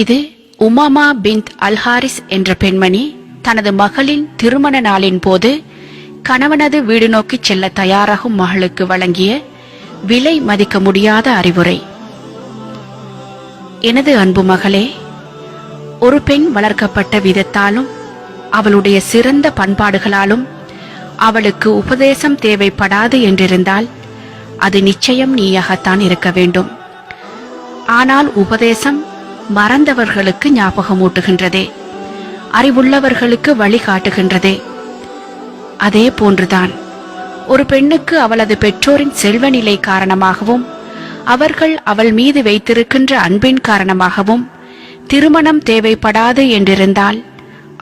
இது உமாமா பின்த் அல்ஹாரிஸ் என்ற பெண்மணி தனது மகளின் திருமண நாளின் போது கணவனது வீடு நோக்கி செல்ல தயாராகும் மகளுக்கு வழங்கிய விலை மதிக்க முடியாத அறிவுரை. எனது அன்பு மகளே, ஒரு பெண் வளர்க்கப்பட்ட விதத்தாலும் அவளுடைய சிறந்த பண்பாடுகளாலும் அவளுக்கு உபதேசம் தேவைப்படாது என்றிருந்தால் அது நிச்சயம் நீயாகத்தான் இருக்க வேண்டும். ஆனால் உபதேசம் மறந்தவர்களுக்கு ஞாபகமூட்டுகின்றதே, அறிவுள்ளவர்களுக்கு வழிகாட்டுகின்றதே. அதே போன்றுதான் ஒரு பெண்ணுக்கு அவளது பெற்றோரின் செல்வநிலை காரணமாகவும் அவர்கள் அவள் மீது வைத்திருக்கின்ற அன்பின் காரணமாகவும் திருமணம் தேவைப்படாது என்றிருந்தால்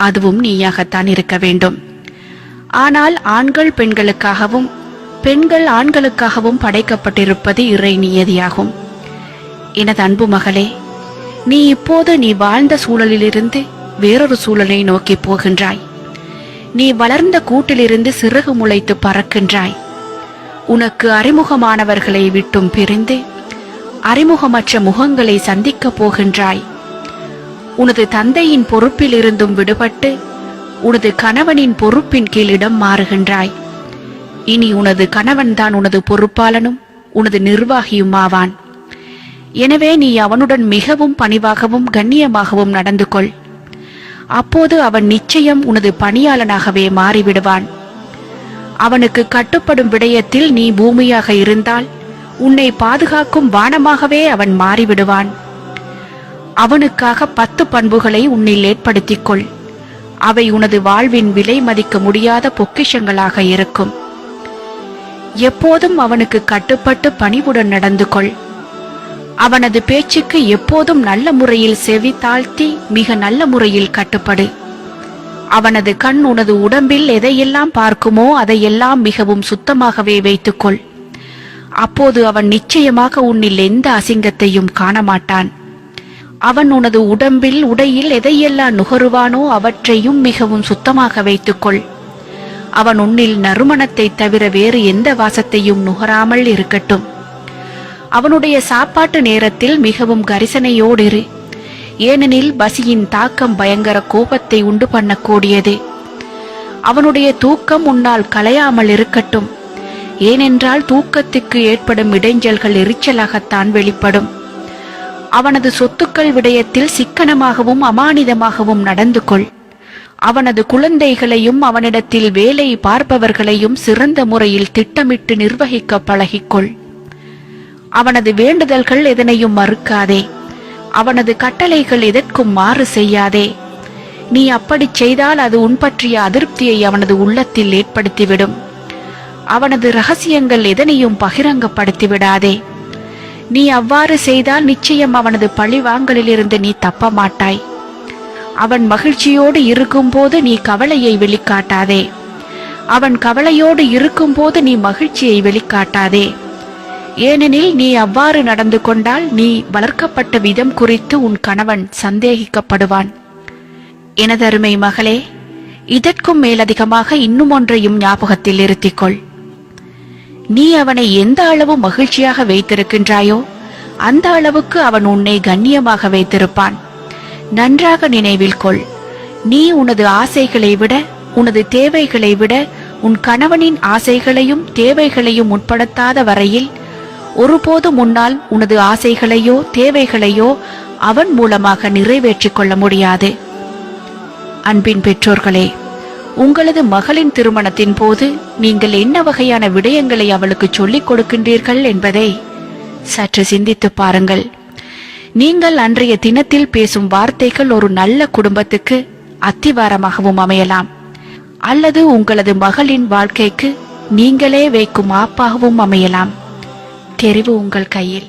அதுவும் நீயாகத்தான் இருக்க வேண்டும். ஆனால் ஆண்கள் பெண்களுக்காகவும் பெண்கள் ஆண்களுக்காகவும் படைக்கப்பட்டிருப்பது இறை நியதியாகும். எனது அன்பு மகளே, நீ இப்போது நீ வாழ்ந்த சூழலிலிருந்து வேறொரு சூழலை நோக்கி போகின்றாய். நீ வளர்ந்த கூட்டிலிருந்து சிறகு முளைத்து பறக்கின்றாய். உனக்கு அறிமுகமானவர்களை விட்டும் பிரிந்து அறிமுகமற்ற முகங்களை சந்திக்கப் போகின்றாய். உனது தந்தையின் பொறுப்பில் இருந்தும் விடுபட்டு உனது கணவனின் பொறுப்பின் கீழ் இடம் மாறுகின்றாய். இனி உனது கணவன்தான் உனது பொறுப்பாளனும் உனது நிர்வாகியும் ஆவான். எனவே நீ அவனுடன் மிகவும் பணிவாகவும் கண்ணியமாகவும் நடந்து கொள். அப்போது அவன் நிச்சயம் உனது பணியாளனாகவே மாறிவிடுவான். அவனுக்கு கட்டுப்படும் விடயத்தில் நீ பூமியாக இருந்தால் உன்னை பாதுகாக்கும் வானமாகவே அவன் மாறிவிடுவான். அவனுக்காக 10 பண்புகளை உன்னில் ஏற்படுத்திக் கொள். அவை உனது வாழ்வின் விலை மதிக்க முடியாத பொக்கிஷங்களாக இருக்கும். எப்போதும் அவனுக்கு கட்டுப்பட்டு பணிவுடன் நடந்து கொள். அவனது பேச்சுக்கு எப்போதும் நல்ல முறையில் செவி தாழ்த்தி மிக நல்ல முறையில் கட்டுப்படு. அவனது கண் உனது உடம்பில் எதையெல்லாம் பார்க்குமோ அதையெல்லாம் மிகவும் சுத்தமாகவே வைத்துக்கொள். அப்போது அவன் நிச்சயமாக உன்னில் எந்த அசிங்கத்தையும் காணமாட்டான். அவன் உனது உடம்பில் உடையில் எதையெல்லாம் நுகருவானோ அவற்றையும் மிகவும் சுத்தமாக வைத்துக்கொள். அவன் உன்னில் நறுமணத்தை தவிர வேறு எந்த வாசத்தையும் நுகராமல் இருக்கட்டும். அவனுடைய சாப்பாட்டு நேரத்தில் மிகவும் கரிசனையோடு இரு. ஏனெனில் பசியின் தாக்கம் பயங்கர கோபத்தை உண்டு பண்ணக்கூடியது. அவனுடைய தூக்கம் உன்னால் கலையாமல் இருக்கட்டும். ஏனென்றால் தூக்கத்துக்கு ஏற்படும் இடைஞ்சல்கள் எரிச்சலாகத்தான் வெளிப்படும். அவனது சொத்துக்கள் விடயத்தில் சிக்கனமாகவும் அமானிதமாகவும் நடந்து கொள். அவனது குழந்தைகளையும் அவனிடத்தில் வேலை பார்ப்பவர்களையும் சிறந்த முறையில் திட்டமிட்டு நிர்வகிக்க பழகிக்கொள். அவனது வேண்டுதல்கள் எதனையும் மறுக்காதே. அவனது கட்டளைகள் எதற்கும் மாறு செய்யாதே. நீ அப்படி செய்தால் அது உன் பற்றிய அதிருப்தியை அவனது உள்ளத்தில் ஏற்படுத்திவிடும். அவனது ரகசியங்கள் எதனையும் பகிரங்கப்படுத்திவிடாதே. நீ அவ்வாறு செய்தால் நிச்சயம் அவனது பழிவாங்கலிலிருந்து நீ தப்ப மாட்டாய். அவன் மகிழ்ச்சியோடு இருக்கும்போது நீ கவலையை வெளிக்காட்டாதே. அவன் கவலையோடு இருக்கும்போது நீ மகிழ்ச்சியை வெளிக்காட்டாதே. ஏனெனில் நீ அவ்வாறு நடந்து கொண்டால் நீ வளர்க்கப்பட்ட விதம் குறித்து உன் கணவன் சந்தேகிக்கப்படுவான். எனதருமை மகளே, இதற்கும் மேலதிகமாக இன்னும் ஒன்றையும் ஞாபகத்தில் இருத்திக்கொள். நீ அவனை எந்த அளவு மகிழ்ச்சியாக வைத்திருக்கின்றாயோ அந்த அளவுக்கு அவன் உன்னை கண்ணியமாக வைத்திருப்பான். நன்றாக நினைவில் கொள். நீ உனது ஆசைகளை விட உனது தேவைகளை விட உன் கணவனின் ஆசைகளையும் தேவைகளையும் உட்படுத்தாத வரையில் ஒருபோதும் முன்னால் உனது ஆசைகளையோ தேவைகளையோ அவன் மூலமாக நிறைவேற்றிக் கொள்ள முடியாது. அன்பின் பெற்றோர்களே, உங்களது மகளின் திருமணத்தின் போது நீங்கள் என்ன வகையான விடயங்களை அவளுக்கு சொல்லிக் கொடுக்கின்றீர்கள் என்பதை சற்று சிந்தித்து பாருங்கள். நீங்கள் அன்றைய தினத்தில் பேசும் வார்த்தைகள் ஒரு நல்ல குடும்பத்துக்கு அத்திவாரமாகவும் அமையலாம், அல்லது உங்களது மகளின் வாழ்க்கைக்கு நீங்களே வைக்கும் ஆப்பாகவும் அமையலாம். தெரிவு உங்கள் கையில்.